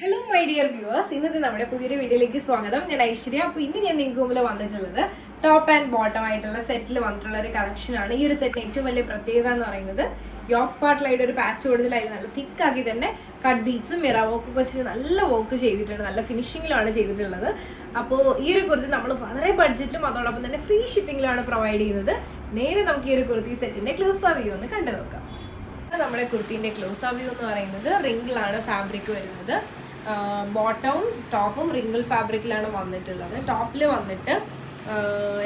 Hello my dear viewers, ഇന്നത്തെ നമ്മുടെ പുതിയൊരു വീഡിയോയിലേക്ക് സ്വാഗതം. ഞാൻ ഐശ്വര്യ. അപ്പോൾ ഇന്ന് ഞാൻ നിങ്ങൾക്ക് മുമ്പിൽ വന്നിട്ടുള്ളത് ടോപ്പ് ആൻഡ് ബോട്ടം ആയിട്ടുള്ള സെറ്റിൽ വന്നിട്ടുള്ള ഒരു കളക്ഷനാണ്. ഈ ഒരു സെറ്റിന് ഏറ്റവും വലിയ പ്രത്യേകത എന്ന് പറയുന്നത് യോക്ക് പാർട്ടിലായിട്ട് ഒരു പാച്ച് കൊടുത്തിലായി നല്ല തിക്കാക്കി തന്നെ കട്ട് ബീഡ്സും മിറർ വർക്ക് വെച്ചിട്ട് നല്ല വർക്ക് ചെയ്തിട്ടുണ്ട്, നല്ല ഫിനിഷിങ്ങിലാണ് ചെയ്തിട്ടുള്ളത്. അപ്പോൾ ഈ ഒരു കുർത്തി നമ്മൾ വളരെ ബഡ്ജറ്റിലും അതോടൊപ്പം തന്നെ ഫ്രീ ഷിപ്പിങ്ങിലാണ് പ്രൊവൈഡ് ചെയ്യുന്നത്. നേരെ നമുക്ക് ഈ ഒരു കുർത്തി സെറ്റിന്റെ ക്ലോസ് വ്യൂ ഒന്ന് കണ്ടു നോക്കാം. നമ്മുടെ കുർത്തിന്റെ ക്ലോസ് വ്യൂ എന്ന് പറയുന്നത് റിംഗിലാണ് ഫാബ്രിക് വരുന്നത്. ബോട്ടവും ടോപ്പും റിംഗിൾ ഫാബ്രിക്കിലാണ് വന്നിട്ടുള്ളത്. ടോപ്പിൽ വന്നിട്ട്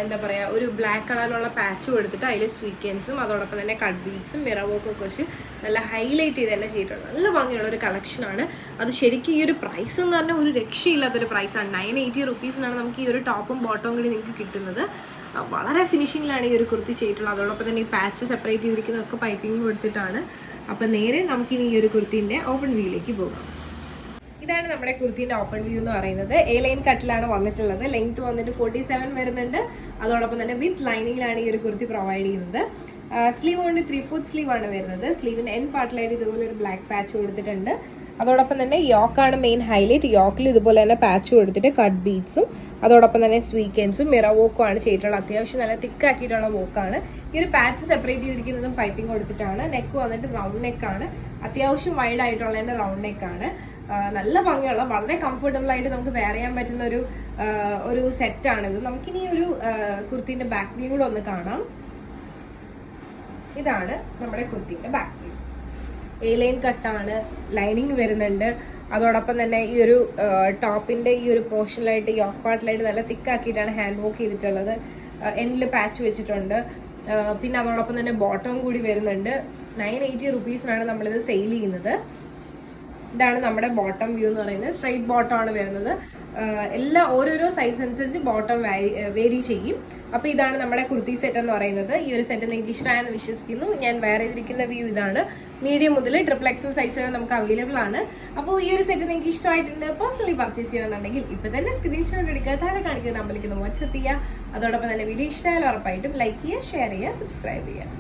എന്താ പറയുക, ഒരു ബ്ലാക്ക് കളറിലുള്ള പാച്ച് കൊടുത്തിട്ട് അതിൽ സ്വീക്കൻസും അതോടൊപ്പം തന്നെ കട്ട് ബീഡ്സും മിറർ വർക്കും കുറിച്ച് നല്ല ഹൈലൈറ്റ് ചെയ്ത് തന്നെ ചെയ്തിട്ടുണ്ട്. നല്ല ഭംഗിയുള്ള ഒരു കളക്ഷനാണ്. അത് ശരിക്കും ഈ ഒരു പ്രൈസ് എന്ന് പറഞ്ഞാൽ ഒരു രക്ഷയില്ലാത്തൊരു പ്രൈസാണ്. 980 റുപ്പീസിനാണ് നമുക്ക് ഈ ഒരു ടോപ്പും ബോട്ടവും കൂടി നിങ്ങൾക്ക് കിട്ടുന്നത്. വളരെ ഫിനിഷിങ്ങിലാണ് ഈ ഒരു കുർത്തി ചെയ്തിട്ടുള്ളത്. അതോടൊപ്പം തന്നെ ഈ പാച്ച് സെപ്പറേറ്റ് ചെയ്തിരിക്കുന്നതൊക്കെ പൈപ്പിംഗ് കൊടുത്തിട്ടാണ്. അപ്പം നേരെ നമുക്കിനി ഈ ഒരു കുർത്തീൻ്റെ ഓപ്പൺ വ്യൂയിലേക്ക് പോകാം. ഇതാണ് നമ്മുടെ കുർത്തീൻ്റെ ഓപ്പൺ വ്യൂ എന്ന് പറയുന്നത്. എ ലൈൻ കട്ടിലാണ് വന്നിട്ടുള്ളത്. ലെങ്ത് വന്നിട്ട് 47 വരുന്നുണ്ട്. അതോടൊപ്പം തന്നെ വിത്ത് ലൈനിങ്ങിലാണ് ഈ ഒരു കുർത്തി പ്രൊവൈഡ് ചെയ്യുന്നത്. സ്ലീവ് കൊണ്ട് 3/4 സ്ലീവ് ആണ് വരുന്നത്. സ്ലീവിൻ്റെ എൻ പാർട്ടിലായിട്ട് ഇതുപോലെ ഒരു ബ്ലാക്ക് പാച്ച് കൊടുത്തിട്ടുണ്ട്. അതോടൊപ്പം തന്നെ യോക്കാണ് മെയിൻ ഹൈലൈറ്റ്. യോക്കിൽ ഇതുപോലെ തന്നെ പാച്ച് കൊടുത്തിട്ട് കട്ട് ബീഡ്സും അതോടൊപ്പം തന്നെ സ്വീക്കൻസും മിറർ വോക്കും ആണ് ചെയ്തിട്ടുള്ളത്. അത്യാവശ്യം നല്ല തിക്കാക്കിയിട്ടുള്ള വോക്കാണ്. ഈ ഒരു പാച്ച് സെപ്പറേറ്റ് ചെയ്തിരിക്കുന്നതും പൈപ്പിംഗ് കൊടുത്തിട്ടാണ്. നെക്ക് വന്നിട്ട് റൗണ്ട് നെക്കാണ്, അത്യാവശ്യം വൈഡ് ആയിട്ടുള്ള തന്നെ റൗണ്ട് നെക്കാണ്. നല്ല ഭംഗിയുള്ള വളരെ കംഫർട്ടബിൾ ആയിട്ട് നമുക്ക് വെയർ ചെയ്യാൻ പറ്റുന്ന ഒരു സെറ്റാണിത്. നമുക്കിനി ഒരു കുർത്തീൻ്റെ ബാക്ക് വ്യൂ കൂടെ ഒന്ന് കാണാം. ഇതാണ് നമ്മുടെ കുർത്തീൻ്റെ ബാക്ക് വ്യൂ. എ ലൈൻ കട്ടാണ്, ലൈനിങ് വരുന്നുണ്ട്. അതോടൊപ്പം തന്നെ ഈ ഒരു ടോപ്പിൻ്റെ ഈ ഒരു പോർഷനിലായിട്ട് യോക്ക് പാർട്ടിലായിട്ട് നല്ല തിക്കാക്കിയിട്ടാണ് ഹാൻഡ് വർക്ക് ചെയ്തിട്ടുള്ളത്. എൻഡിൽ പാച്ച് വെച്ചിട്ടുണ്ട്. പിന്നെ അതോടൊപ്പം തന്നെ ബോട്ടം കൂടി വരുന്നുണ്ട്. 980 റുപ്പീസിനാണ് നമ്മളിത് സെയിൽ ചെയ്യുന്നത്. ഇതാണ് നമ്മുടെ ബോട്ടം വ്യൂ എന്ന് പറയുന്നത്. സ്ട്രൈറ്റ് ബോട്ടം ആണ് വരുന്നത്. ഓരോരോ സൈസ് അനുസരിച്ച് ബോട്ടം വേരി ചെയ്യും. അപ്പോൾ ഇതാണ് നമ്മുടെ കുർത്തി സെറ്റ് എന്ന് പറയുന്നത്. ഈ ഒരു സെറ്റ് നിങ്ങൾക്ക് ഇഷ്ടമായെന്ന് വിശ്വസിക്കുന്നു. ഞാൻ വേറെ ചെയ്തിരിക്കുന്ന വ്യൂ ഇതാണ്. മീഡിയം മുതൽ XXL സൈസ് വരെ നമുക്ക് അവൈലബിൾ ആണ്. അപ്പോൾ ഈ ഒരു സെറ്റ് നിങ്ങൾക്ക് ഇഷ്ടമായിട്ടുണ്ട്, പേഴ്സണലി പർച്ചേസ് ചെയ്യണമെന്നുണ്ടെങ്കിൽ ഇപ്പോൾ തന്നെ സ്ക്രീൻഷോട്ട് എടുക്കുക, താഴെ കാണിക്കുന്ന നമ്പറിലേക്ക് വാട്സപ്പ് ചെയ്യുക. അതോടൊപ്പം തന്നെ വീഡിയോ ഇഷ്ടമായാലും ഉറപ്പായിട്ടും ലൈക്ക് ചെയ്യുക, ഷെയർ ചെയ്യുക, സബ്സ്ക്രൈബ് ചെയ്യുക.